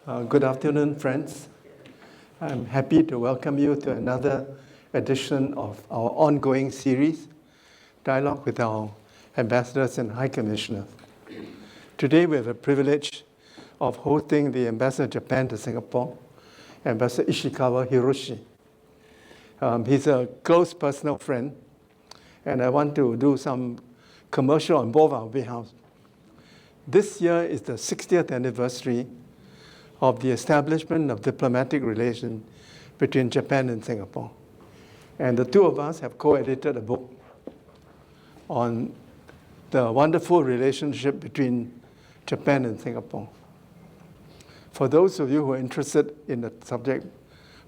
Good afternoon, friends. I'm happy to welcome you to another edition of our ongoing series, Dialogue with our Ambassadors and High Commissioners. Today, we have the privilege of hosting the Ambassador of Japan to Singapore, Ambassador Ishikawa Hiroshi. He's a close personal friend, and I want to do some commercial on both our behalves. This year is the 60th anniversary of the establishment of diplomatic relations between Japan and Singapore. And the two of us have co-edited a book on the wonderful relationship between Japan and Singapore. For those of you who are interested in the subject,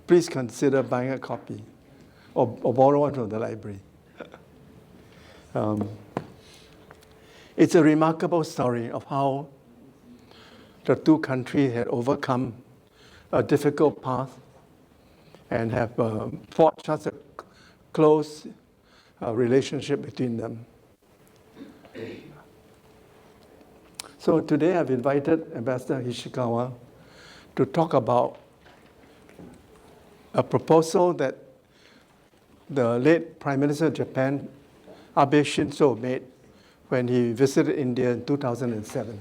please consider buying a copy or borrow one from the library. It's a remarkable story of how the two countries had overcome a difficult path and have forged such a close relationship between them. So today I've invited Ambassador Ishikawa to talk about a proposal that the late Prime Minister of Japan, Abe Shinzo, made when he visited India in 2007.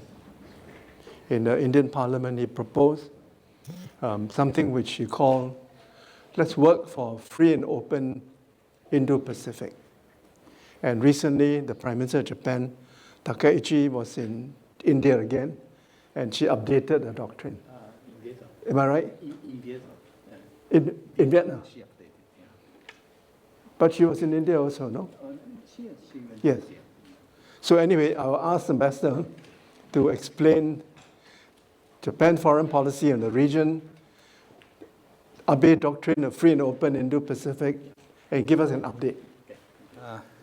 In the Indian Parliament, he proposed something which he called, let's work for free and open Indo-Pacific. And recently, the Prime Minister of Japan, Takaichi, was in India again, and she updated the doctrine. Am I right? In Vietnam. In Vietnam? She updated, yeah. But she was in India also, no? She went Yes. to India. So anyway, I'll ask the Ambassador to explain Japan foreign policy in the region, Abe doctrine of free and open Indo-Pacific, and give us an update.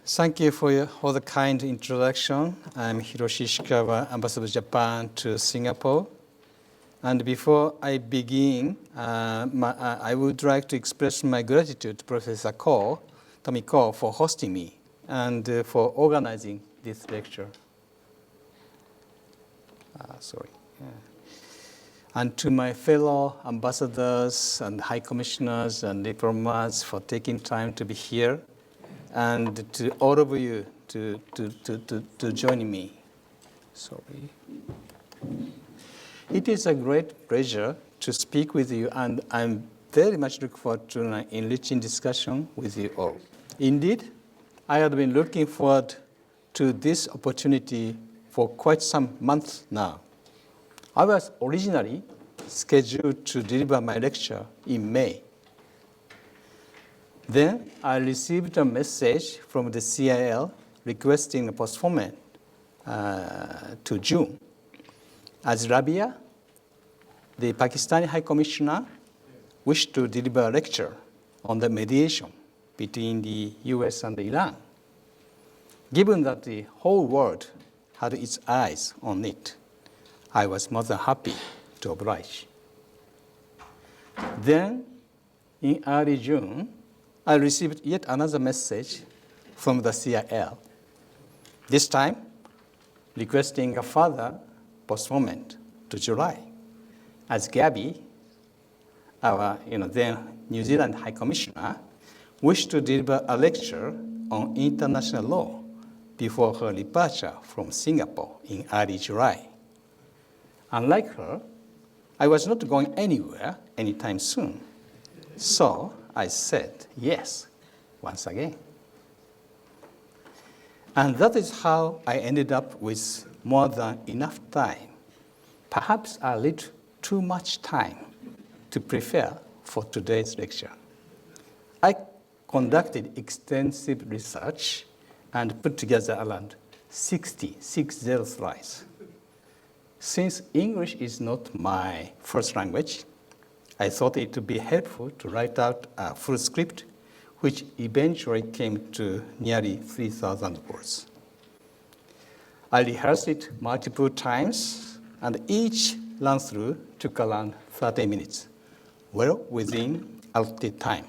Thank you for the kind introduction. I'm Hiroshi Ishikawa, Ambassador of Japan to Singapore. And before I begin, I would like to express my gratitude to Professor Tommy Ko, for hosting me and for organizing this lecture. And to my fellow ambassadors and high commissioners and diplomats for taking time to be here, and to all of you to join me. Sorry. It is a great pleasure to speak with you, and I'm very much looking forward to an enriching discussion with you all. Indeed, I have been looking forward to this opportunity for quite some months now. I was originally scheduled to deliver my lecture in May. Then I received a message from the CIL requesting a postponement to June. As Rabia, the Pakistani High Commissioner, wished to deliver a lecture on the mediation between the US and Iran. Given that the whole world had its eyes on it, I was more than happy to oblige. Then, in early June, I received yet another message from the CIL, this time requesting a further postponement to July, as Gabby, our then New Zealand High Commissioner, wished to deliver a lecture on international law before her departure from Singapore in early July. Unlike her, I was not going anywhere anytime soon. So I said yes once again. And that is how I ended up with more than enough time, perhaps a little too much time, to prepare for today's lecture. I conducted extensive research and put together around 60 slides. Since English is not my first language, I thought it would be helpful to write out a full script, which eventually came to nearly 3,000 words. I rehearsed it multiple times, and each run-through took around 30 minutes, well within allotted time.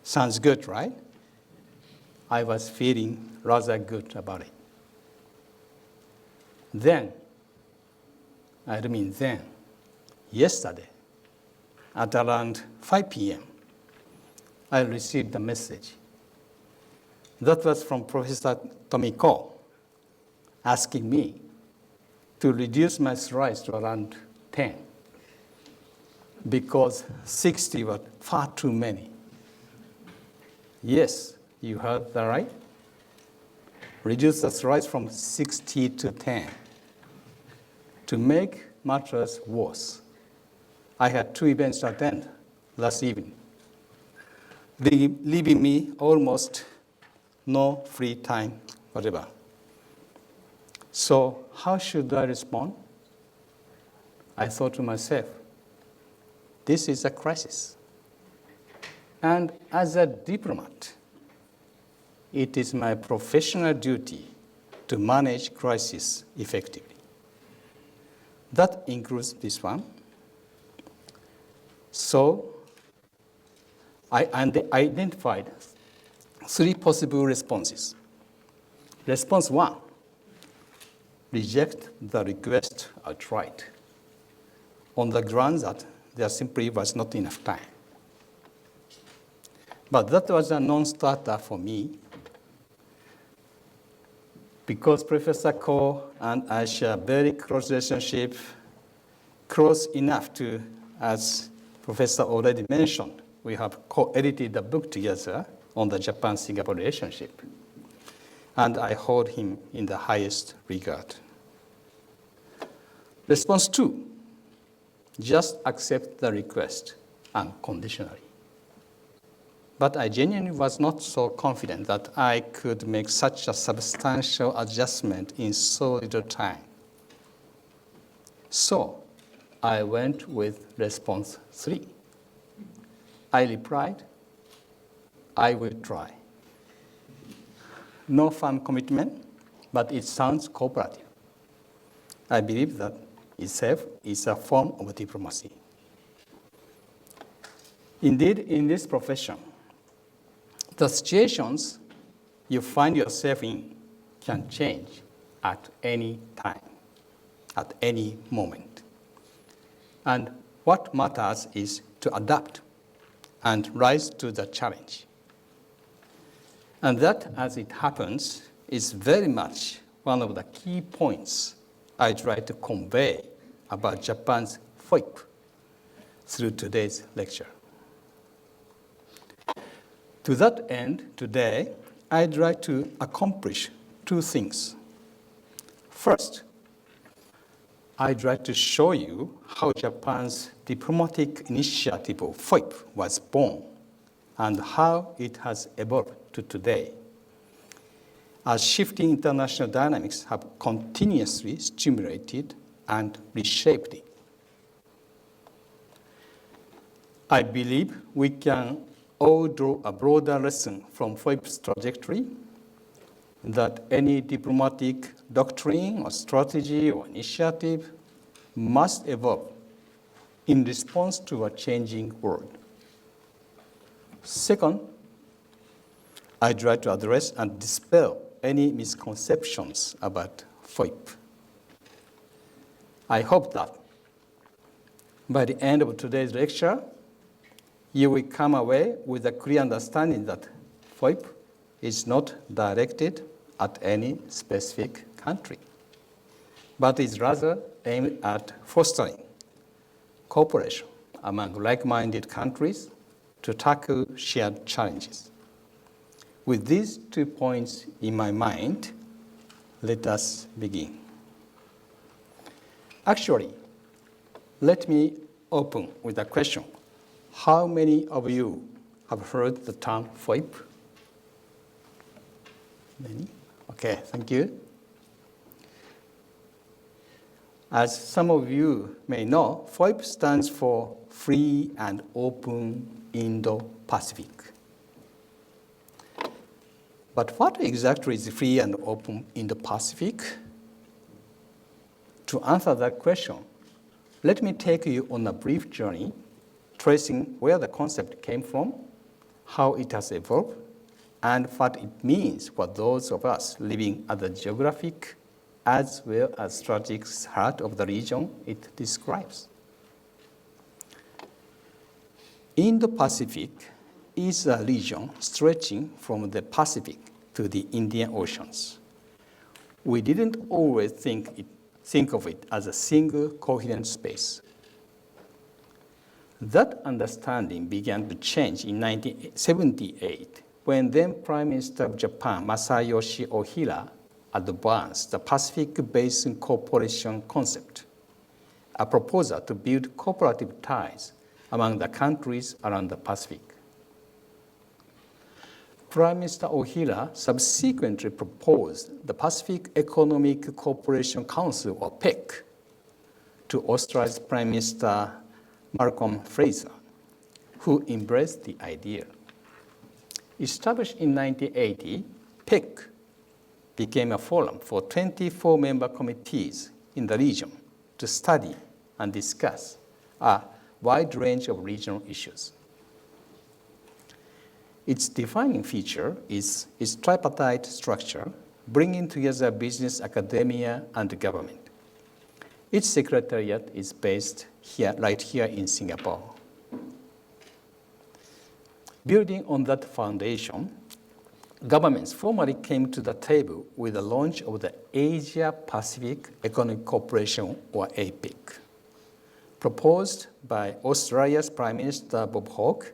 Sounds good, right? I was feeling rather good about it. Then yesterday, at around 5 p.m., I received a message. That was from Professor Tomiko, asking me to reduce my slides to around 10 because 60 were far too many. Yes, you heard that right? Reduce the slides from 60 to 10. To make matters worse, I had 2 events to attend last evening, leaving me almost no free time, whatever. So how should I respond? I thought to myself, this is a crisis. And as a diplomat, it is my professional duty to manage crisis effectively. That includes this one. So I identified 3 possible responses. Response 1, reject the request outright on the grounds that there simply was not enough time. But that was a non-starter for me because Professor Ko and I share a very close relationship, close enough to, as Professor already mentioned, we have co-edited a book together on the Japan-Singapore relationship. And I hold him in the highest regard. Response 2, just accept the request unconditionally. But I genuinely was not so confident that I could make such a substantial adjustment in so little time. So I went with response 3. I replied, I will try. No firm commitment, but it sounds cooperative. I believe that itself is a form of diplomacy. Indeed, in this profession, the situations you find yourself in can change at any time, at any moment. And what matters is to adapt and rise to the challenge. And that, as it happens, is very much one of the key points I try to convey about Japan's FOIP through today's lecture. To that end, today, I'd like to accomplish 2 things. First, I'd like to show you how Japan's diplomatic initiative of FOIP was born and how it has evolved to today, as shifting international dynamics have continuously stimulated and reshaped it. I believe we can all draw a broader lesson from FOIP's trajectory that any diplomatic doctrine or strategy or initiative must evolve in response to a changing world. Second, I try to address and dispel any misconceptions about FOIP. I hope that by the end of today's lecture, you will come away with a clear understanding that FOIP is not directed at any specific country, but is rather aimed at fostering cooperation among like-minded countries to tackle shared challenges. With these 2 points in my mind, let us begin. Actually, let me open with a question. How many of you have heard the term FOIP? Many? Okay, thank you. As some of you may know, FOIP stands for Free and Open Indo-Pacific. But what exactly is free and open Indo-Pacific? To answer that question, let me take you on a brief journey tracing where the concept came from, how it has evolved, and what it means for those of us living at the geographic as well as strategic heart of the region it describes. Indo-Pacific is a region stretching from the Pacific to the Indian Oceans. We didn't always think of it as a single coherent space. That understanding began to change in 1978 when then Prime Minister of Japan, Masayoshi Ohira, advanced the Pacific Basin Cooperation concept, a proposal to build cooperative ties among the countries around the Pacific. Prime Minister Ohira subsequently proposed the Pacific Economic Cooperation Council, or PEC, to Australia's Prime Minister Malcolm Fraser, who embraced the idea. Established in 1980, PEC became a forum for 24 member committees in the region to study and discuss a wide range of regional issues. Its defining feature is its tripartite structure, bringing together business, academia, and government. Its secretariat is based right here in Singapore. Building on that foundation, governments formally came to the table with the launch of the Asia-Pacific Economic Cooperation, or APEC. Proposed by Australia's Prime Minister Bob Hawke,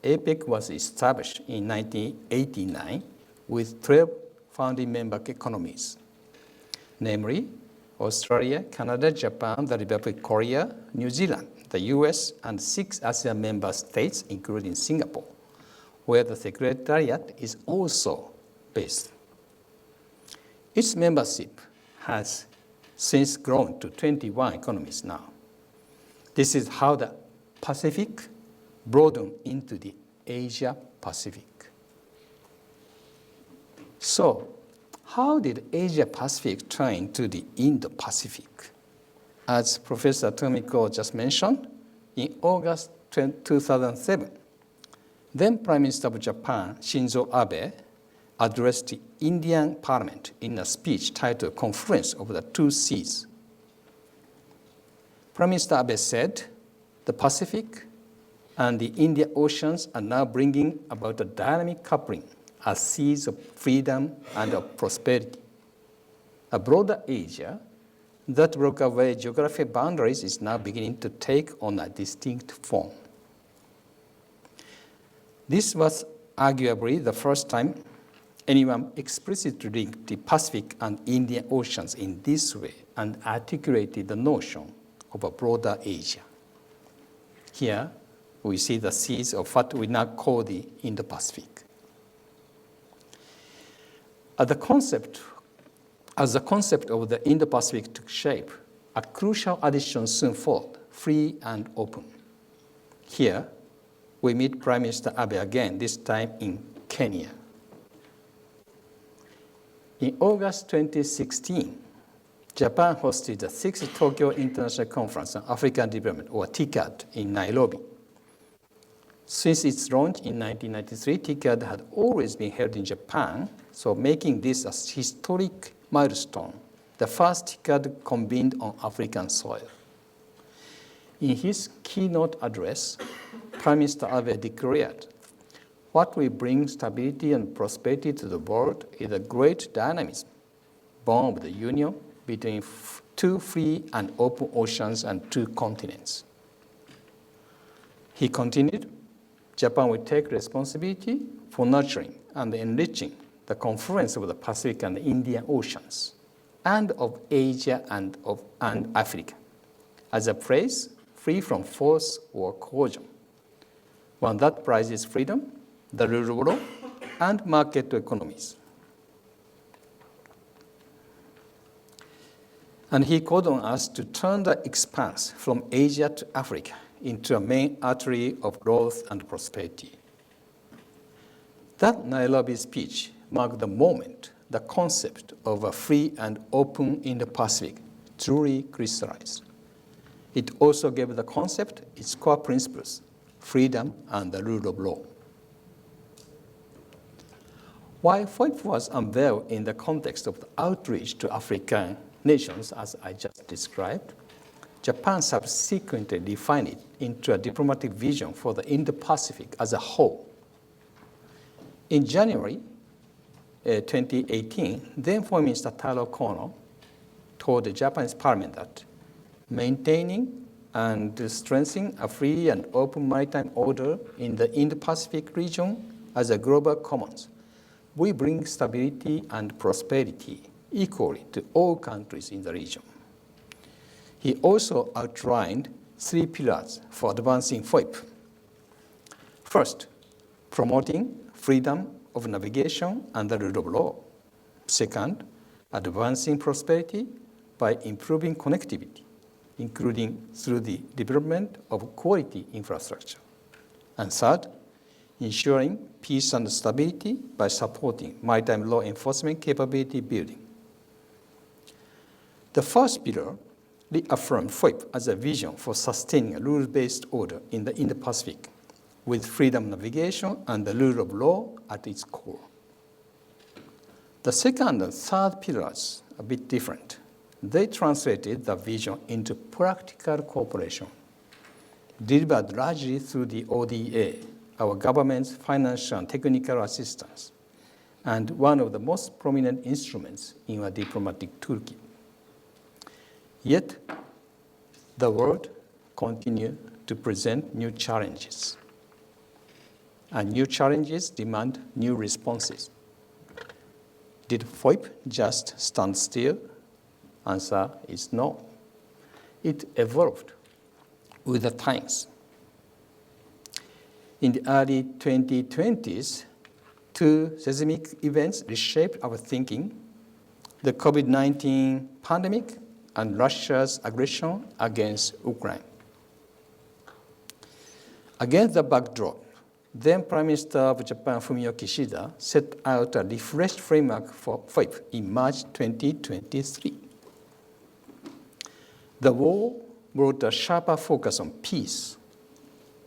APEC was established in 1989 with 12 founding member economies, namely Australia, Canada, Japan, the Republic of Korea, New Zealand, the US, and 6 ASEAN member states, including Singapore, where the Secretariat is also based. Its membership has since grown to 21 economies now. This is how the Pacific broadened into the Asia-Pacific. So, how did Asia-Pacific turn into the Indo-Pacific? As Professor Tomiko just mentioned, in August 2007, then Prime Minister of Japan, Shinzo Abe, addressed the Indian Parliament in a speech titled Conference of the Two Seas. Prime Minister Abe said, the Pacific and the Indian Oceans are now bringing about a dynamic coupling as seas of freedom and of prosperity. A broader Asia that broke away geographic boundaries is now beginning to take on a distinct form. This was arguably the first time anyone explicitly linked the Pacific and Indian Oceans in this way and articulated the notion of a broader Asia. Here, we see the seas of what we now call the Indo-Pacific. As the concept of the Indo-Pacific took shape, a crucial addition soon followed, free and open. Here, we meet Prime Minister Abe again, this time in Kenya. In August 2016, Japan hosted the 6th Tokyo International Conference on African Development, or TICAD, in Nairobi. Since its launch in 1993, TICAD had always been held in Japan, so making this a historic milestone, the first TICAD convened on African soil. In his keynote address, Prime Minister Abe declared, "What will bring stability and prosperity to the world is a great dynamism, born of the union between two free and open oceans and two continents." He continued, "Japan will take responsibility for nurturing and enriching the confluence of the Pacific and the Indian Oceans, and of Asia and Africa, as a place free from force or coercion, one that prizes freedom, the rule of law, and market economies." And he called on us to turn the expanse from Asia to Africa into a main artery of growth and prosperity. That Nairobi speech marked the moment the concept of a free and open Indo-Pacific truly crystallized. It also gave the concept its core principles, freedom and the rule of law. While FOIP was unveiled in the context of the outreach to African nations, as I just described, Japan subsequently defined it into a diplomatic vision for the Indo-Pacific as a whole. In January 2018, then Foreign Minister Taro Kono told the Japanese parliament that maintaining and strengthening a free and open maritime order in the Indo-Pacific region as a global commons will bring stability and prosperity equally to all countries in the region. He also outlined 3 pillars for advancing FOIP. First, promoting freedom of navigation and the rule of law. Second, advancing prosperity by improving connectivity, including through the development of quality infrastructure. And third, ensuring peace and stability by supporting maritime law enforcement capability building. The first pillar reaffirmed FOIP as a vision for sustaining a rule-based order in the Indo-Pacific, with freedom of navigation and the rule of law at its core. The second and third pillars are a bit different. They translated the vision into practical cooperation, delivered largely through the ODA, our government's financial and technical assistance, and one of the most prominent instruments in our diplomatic toolkit. Yet, the world continues to present new challenges. And new challenges demand new responses. Did FOIP just stand still? Answer is no. It evolved with the times. In the early 2020s, 2 seismic events reshaped our thinking: the COVID-19 pandemic and Russia's aggression against Ukraine. Against the backdrop, then Prime Minister of Japan, Fumio Kishida, set out a refreshed framework for FOIP in March 2023. The war brought a sharper focus on peace,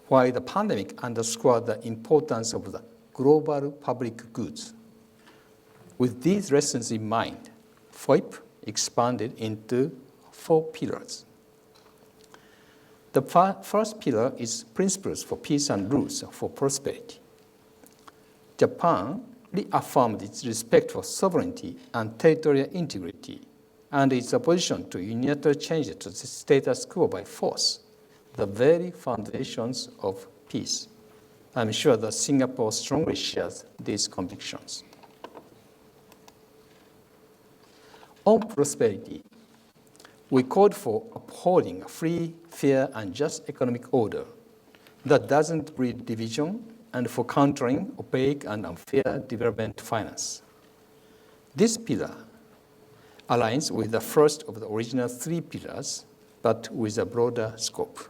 while the pandemic underscored the importance of the global public goods. With these lessons in mind, FOIP expanded into 4 pillars. The first pillar is principles for peace and rules for prosperity. Japan reaffirmed its respect for sovereignty and territorial integrity and its opposition to unilateral changes to the status quo by force, the very foundations of peace. I'm sure that Singapore strongly shares these convictions. On prosperity, we called for upholding a free, fair, and just economic order that doesn't breed division and for countering opaque and unfair development finance. This pillar aligns with the first of the original 3 pillars, but with a broader scope.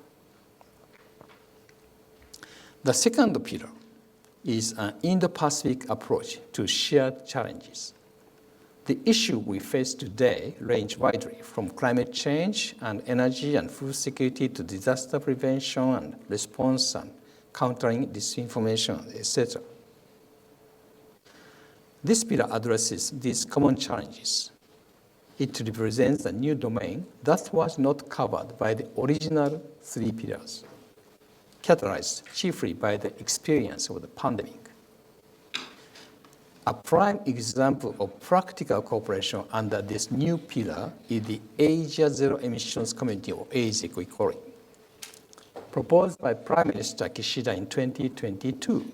The second pillar is an Indo-Pacific approach to shared challenges. The issues we face today range widely, from climate change and energy and food security to disaster prevention and response and countering disinformation, etc. This pillar addresses these common challenges. It represents a new domain that was not covered by the original 3 pillars, catalyzed chiefly by the experience of the pandemic. A prime example of practical cooperation under this new pillar is the Asia Zero Emissions Community, or AZEC we call it, proposed by Prime Minister Kishida in 2022.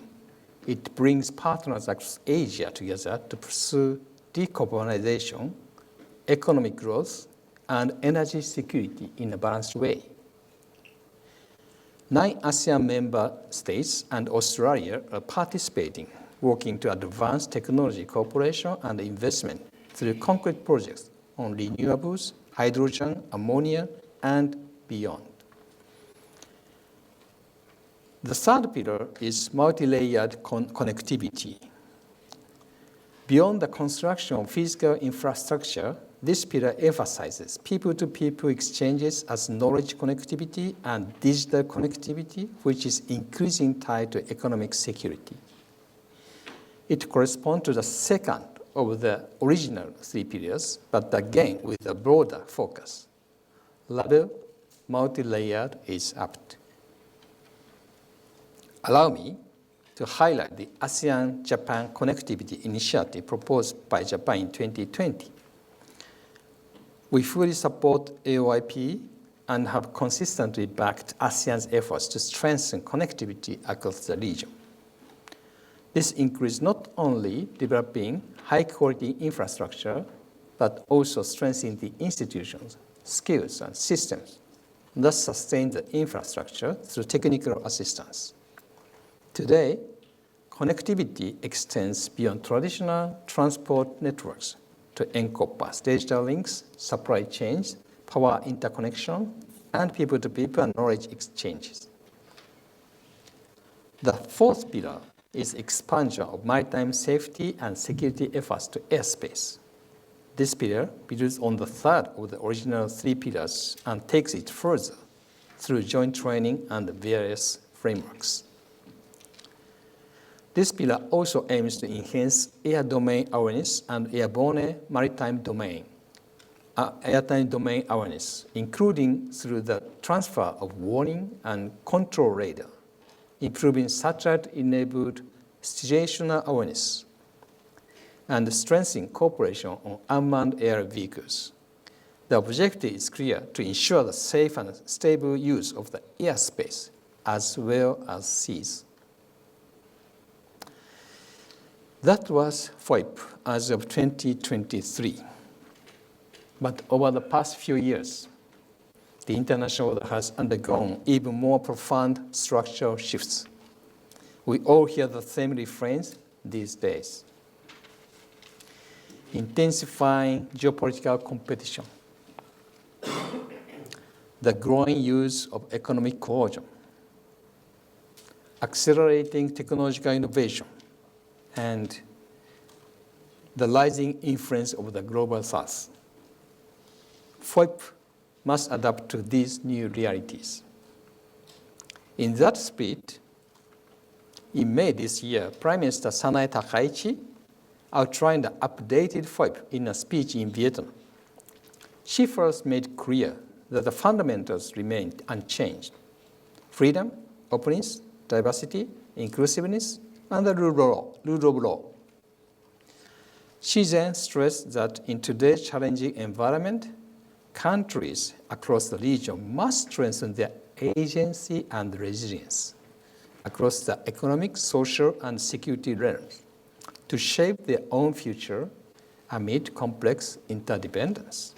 It brings partners across Asia together to pursue decarbonization, economic growth, and energy security in a balanced way. 9 ASEAN member states and Australia are participating, working to advance technology cooperation and investment through concrete projects on renewables, hydrogen, ammonia, and beyond. The third pillar is multi-layered connectivity. Beyond the construction of physical infrastructure, this pillar emphasizes people-to-people exchanges as knowledge connectivity and digital connectivity, which is increasingly tied to economic security. It corresponds to the second of the original 3 pillars, but again with a broader focus. Level, multi-layered is apt. Allow me to highlight the ASEAN-Japan Connectivity Initiative proposed by Japan in 2020. We fully support AOIP and have consistently backed ASEAN's efforts to strengthen connectivity across the region. This includes not only developing high-quality infrastructure, but also strengthening the institutions, skills, and systems, thus sustain the infrastructure through technical assistance. Today, connectivity extends beyond traditional transport networks to encompass digital links, supply chains, power interconnection, and people-to-people and knowledge exchanges. The fourth pillar is expansion of maritime safety and security efforts to airspace. This pillar builds on the third of the original three pillars and takes it further through joint training and various frameworks. This pillar also aims to enhance air domain awareness and airborne maritime domain awareness, including through the transfer of warning and control radar, improving satellite-enabled situational awareness, and strengthening cooperation on unmanned air vehicles. The objective is clear: to ensure the safe and stable use of the airspace as well as seas. That was FOIP as of 2023. But over the past few years, the international order has undergone even more profound structural shifts. We all hear the same refrains these days: intensifying geopolitical competition, the growing use of economic coercion, accelerating technological innovation, and the rising influence of the global south. FOIP must adapt to these new realities. In that spirit, in May this year, Prime Minister Sanae Takaichi outlined the updated FOIP in a speech in Vietnam. She first made clear that the fundamentals remained unchanged: freedom, openness, diversity, inclusiveness, and the rule of law. She then stressed that in today's challenging environment, countries across the region must strengthen their agency and resilience across the economic, social, and security realms to shape their own future amid complex interdependence.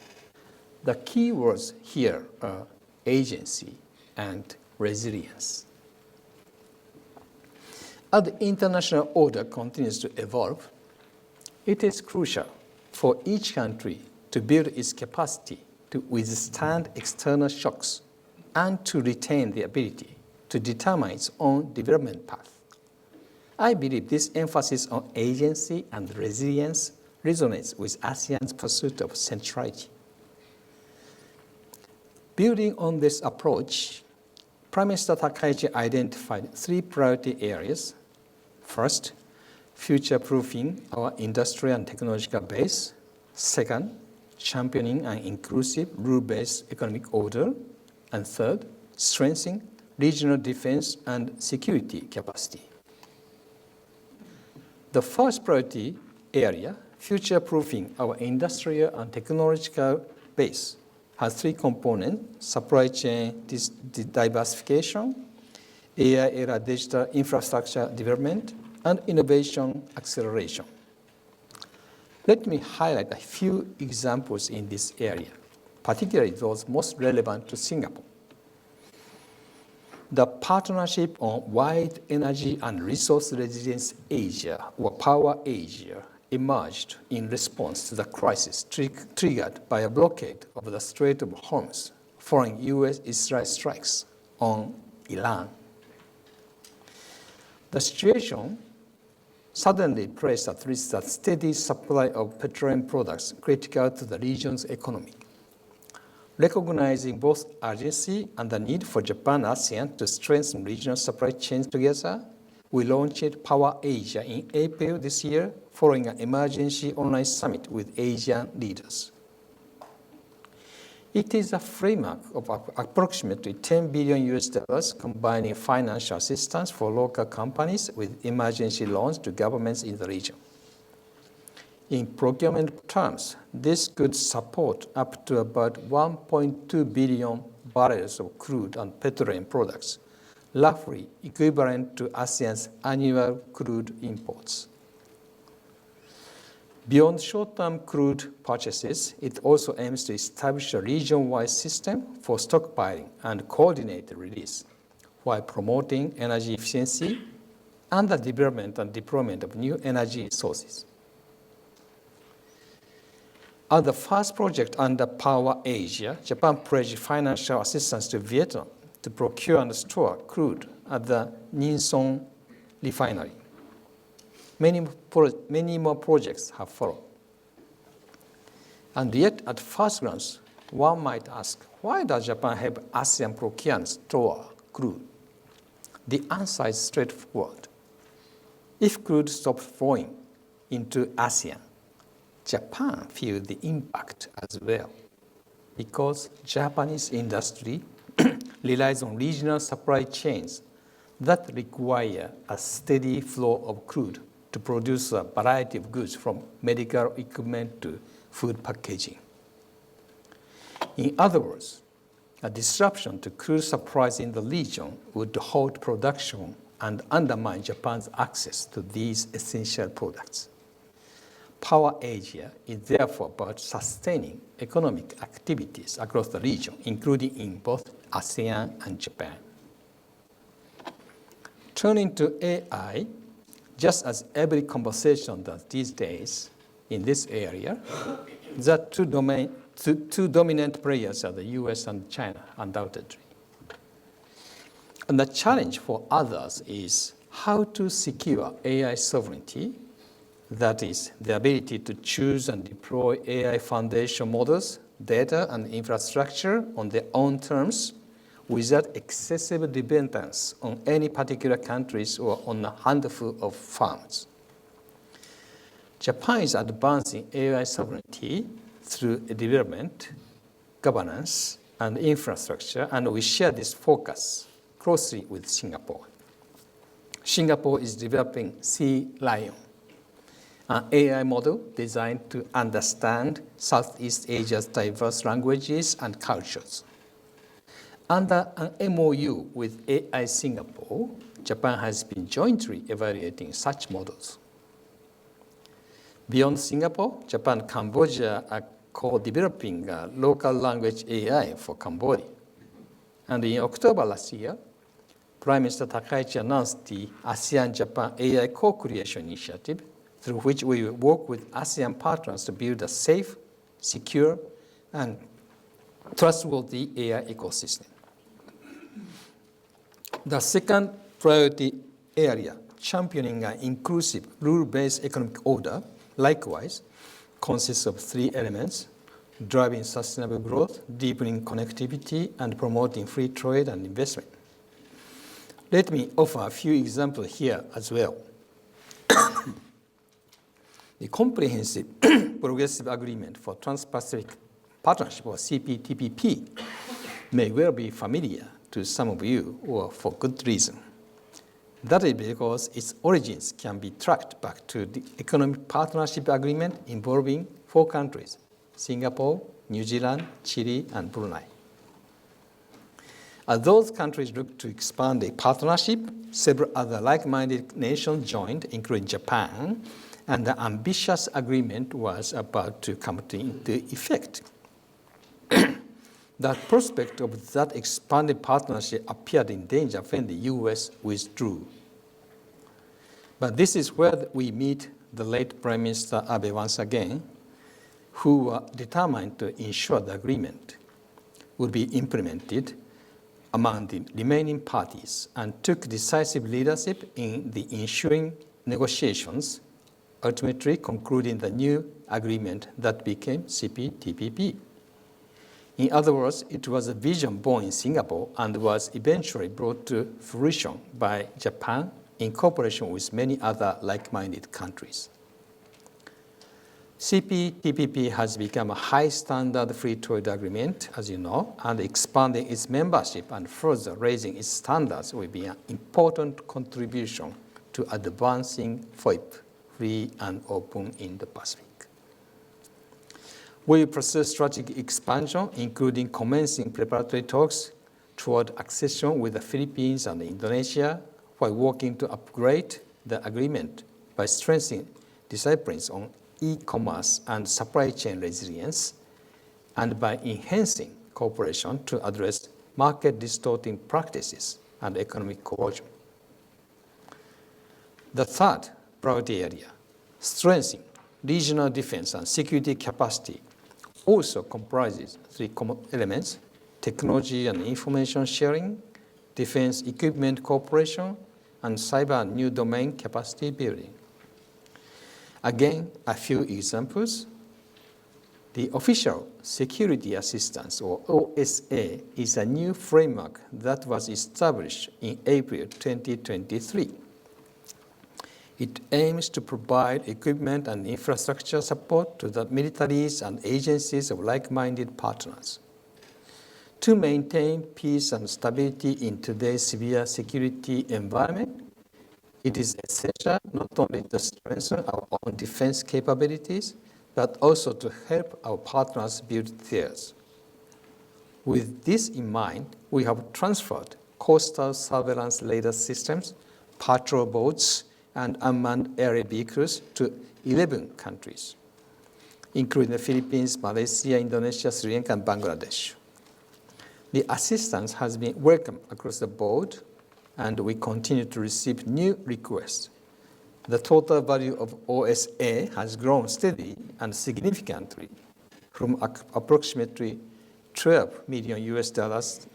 The key words here are agency and resilience. As the international order continues to evolve, it is crucial for each country to build its capacity to withstand external shocks and to retain the ability to determine its own development path. I believe this emphasis on agency and resilience resonates with ASEAN's pursuit of centrality. Building on this approach, Prime Minister Takaichi identified three priority areas. First, future-proofing our industrial and technological base. Second, championing an inclusive, rule-based economic order. And third, strengthening regional defense and security capacity. The first priority area, future-proofing our industrial and technological base, has three components: supply chain diversification, AI-era digital infrastructure development, and innovation acceleration. Let me highlight a few examples in this area, particularly those most relevant to Singapore. The Partnership on Wide Energy and Resource Resilience Asia, or Power Asia, emerged in response to the crisis triggered by a blockade of the Strait of Hormuz following US-Israel strikes on Iran. The situation suddenly placed at risk a steady supply of petroleum products critical to the region's economy. Recognizing both urgency and the need for Japan and ASEAN to strengthen regional supply chains together, we launched Power Asia in April this year following an emergency online summit with Asian leaders. It is a framework of approximately $10 billion US dollars, combining financial assistance for local companies with emergency loans to governments in the region. In procurement terms, this could support up to about 1.2 billion barrels of crude and petroleum products, roughly equivalent to ASEAN's annual crude imports. Beyond short-term crude purchases, it also aims to establish a region-wide system for stockpiling and coordinated release, while promoting energy efficiency and the development and deployment of new energy sources. As the first project under Power Asia, Japan pledged financial assistance to Vietnam to procure and store crude at the Ninh refinery. Many more projects have followed. And yet, at first glance, one might ask, why does Japan have ASEAN procure and store crude? The answer is straightforward. If crude stops flowing into ASEAN, Japan feels the impact as well, because Japanese industry relies on regional supply chains that require a steady flow of crude to produce a variety of goods from medical equipment to food packaging. In other words, a disruption to crude supplies in the region would halt production and undermine Japan's access to these essential products. Power Asia is therefore about sustaining economic activities across the region, including in both ASEAN and Japan. Turning to AI, just as every conversation does these days in this area, the two dominant players are the US and China, undoubtedly. And the challenge for others is how to secure AI sovereignty, that is, the ability to choose and deploy AI foundation models, data, and infrastructure on their own terms without excessive dependence on any particular countries or on a handful of firms. Japan is advancing AI sovereignty through development, governance, and infrastructure, and we share this focus closely with Singapore. Singapore is developing CIL, an AI model designed to understand Southeast Asia's diverse languages and cultures. Under an MOU with AI Singapore, Japan has been jointly evaluating such models. Beyond Singapore, Japan and Cambodia are co-developing a local language AI for Cambodia. And in October last year, Prime Minister Takaichi announced the ASEAN-Japan AI Co-Creation Initiative, through which we will work with ASEAN partners to build a safe, secure, and trustworthy AI ecosystem. The second priority area, championing an inclusive, rule-based economic order, likewise, consists of three elements: driving sustainable growth, deepening connectivity, and promoting free trade and investment. Let me offer a few examples here as well. The Comprehensive Progressive Agreement for Trans-Pacific Partnership, or CPTPP, may well be familiar to some of you, or for good reason. That is because its origins can be tracked back to the Economic Partnership Agreement involving 4 countries: Singapore, New Zealand, Chile, and Brunei. As those countries look to expand a partnership, several other like-minded nations joined, including Japan, and the ambitious agreement was about to come into effect. The prospect of that expanded partnership appeared in danger when the US withdrew. But this is where we meet the late Prime Minister Abe once again, who were determined to ensure the agreement would be implemented among the remaining parties and took decisive leadership in the ensuing negotiations, ultimately concluding the new agreement that became CPTPP. In other words, it was a vision born in Singapore and was eventually brought to fruition by Japan in cooperation with many other like-minded countries. CPTPP has become a high standard free trade agreement, as you know, and expanding its membership and further raising its standards will be an important contribution to advancing FOIP, free and open Indo-Pacific. We will pursue strategic expansion, including commencing preparatory talks toward accession with the Philippines and Indonesia, while working to upgrade the agreement by strengthening disciplines on e-commerce and supply chain resilience, and by enhancing cooperation to address market distorting practices and economic coercion. The third priority area, strengthening regional defense and security capacity, also comprises three common elements: technology and information sharing, defense equipment cooperation, and cyber and new domain capacity building. Again, a few examples. The Official Security Assistance, or OSA, is a new framework that was established in April 2023. It aims to provide equipment and infrastructure support to the militaries and agencies of like-minded partners. To maintain peace and stability in today's severe security environment, it is essential not only to strengthen our own defense capabilities, but also to help our partners build theirs. With this in mind, we have transferred coastal surveillance radar systems, patrol boats, and unmanned aerial vehicles to 11 countries, including the Philippines, Malaysia, Indonesia, Sri Lanka, and Bangladesh. The assistance has been welcomed across the board, and we continue to receive new requests. The total value of OSA has grown steadily and significantly from approximately $12 million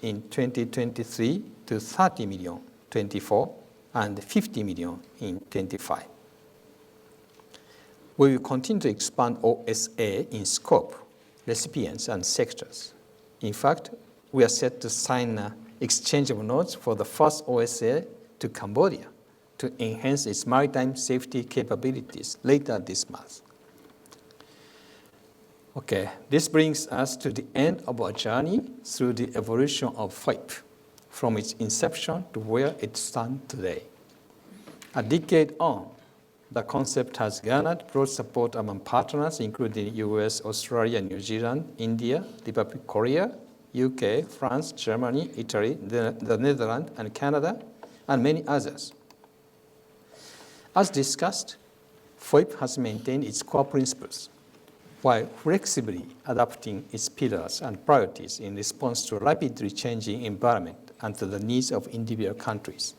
in 2023 to $30 million in 2024 and $50 million in 2025. We will continue to expand OSA in scope, recipients, and sectors. In fact, we are set to sign an exchange of notes for the first OSA to Cambodia to enhance its maritime safety capabilities later this month. Okay, this brings us to the end of our journey through the evolution of FOIP, from its inception to where it stands today. A decade on, the concept has garnered broad support among partners, including US, Australia, New Zealand, India, Republic of Korea, UK, France, Germany, Italy, the Netherlands, and Canada, and many others. As discussed, FOIP has maintained its core principles while flexibly adapting its pillars and priorities in response to a rapidly changing environment and to the needs of individual countries.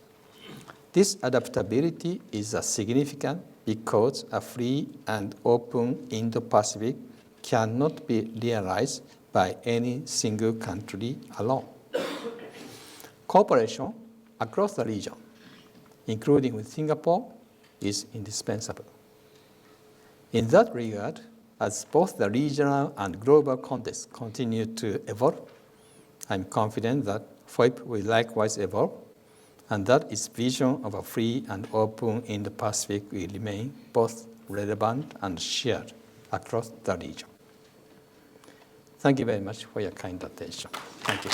This adaptability is significant because a free and open Indo-Pacific cannot be realized by any single country alone. Cooperation across the region, including with Singapore, is indispensable. In that regard, as both the regional and global context continue to evolve, I'm confident that FOIP will likewise evolve, and that its vision of a free and open Indo-Pacific will remain both relevant and shared across the region. Thank you very much for your kind attention. Thank you.